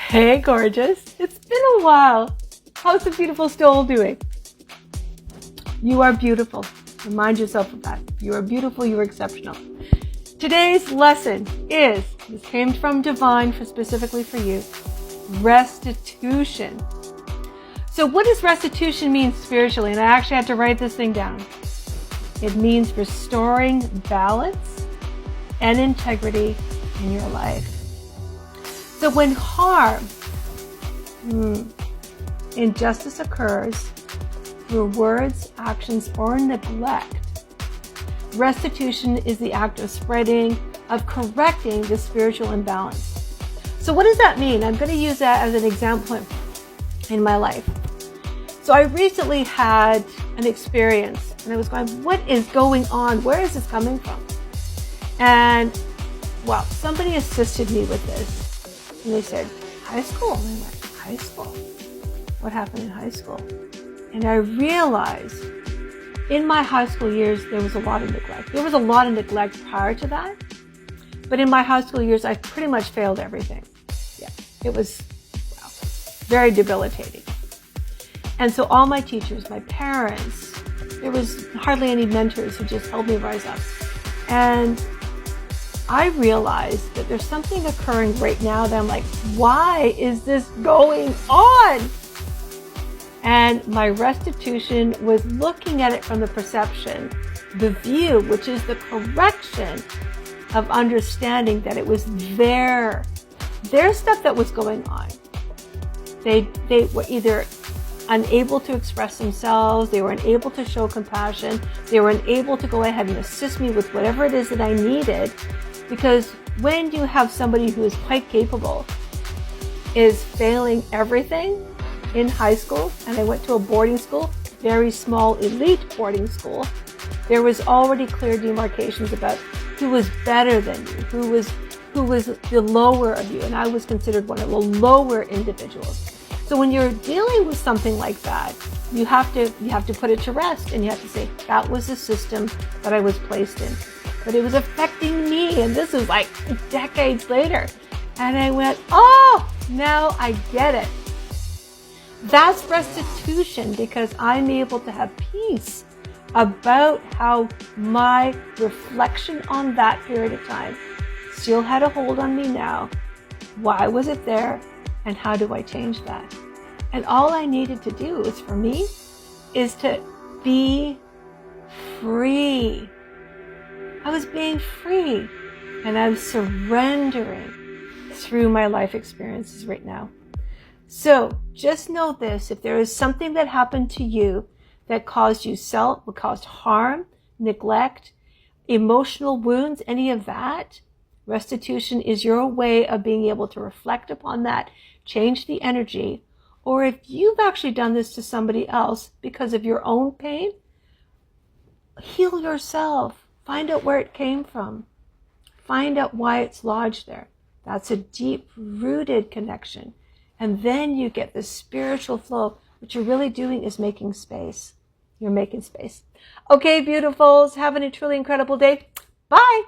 Hey, gorgeous. It's been a while. How's the beautiful soul doing? You are beautiful. Remind yourself of that. You are beautiful. You are exceptional. Today's lesson is, this came from Divine specifically for you, restitution. So what does restitution mean spiritually? And I actually had to write this thing down. It means restoring balance and integrity in your life. So when harm, injustice occurs through words, actions, or neglect, restitution is the act of correcting the spiritual imbalance. So what does that mean? I'm going to use that as an example in my life. So I recently had an experience and I was going, what is going on? Where is this coming from? And well, somebody assisted me with this. And they said, high school? And I went, high school? What happened in high school? And I realized in my high school years, there was a lot of neglect. There was a lot of neglect prior to that. But in my high school years, I pretty much failed everything. Yeah, it was very debilitating. And so all my teachers, my parents, there was hardly any mentors who just helped me rise up. And I realized that there's something occurring right now that I'm like, why is this going on? And my restitution was looking at it from the perception, the view, which is the correction of understanding that it was their stuff that was going on. They were either unable to express themselves, they were unable to show compassion, they were unable to go ahead and assist me with whatever it is that I needed. Because when you have somebody who is quite capable, is failing everything in high school, and I went to a boarding school, very small elite boarding school, there was already clear demarcations about who was better than you, who was the lower of you, and I was considered one of the lower individuals. So when you're dealing with something like that, you have to put it to rest, and you have to say, that was the system that I was placed in. But it was affecting me, and this was like decades later. And I went, oh, now I get it. That's restitution, because I'm able to have peace about how my reflection on that period of time still had a hold on me now. Why was it there? And how do I change that? And all I needed to do is for me is to be free. I was being free, and I'm surrendering through my life experiences right now. So just know this, if there is something that happened to you that caused harm, neglect, emotional wounds, any of that, restitution is your way of being able to reflect upon that, change the energy. Or if you've actually done this to somebody else because of your own pain, heal yourself. Find out where it came from. Find out why it's lodged there. That's a deep-rooted connection. And then you get the spiritual flow. What you're really doing is making space. You're making space. Okay, beautifuls, have a truly incredible day. Bye.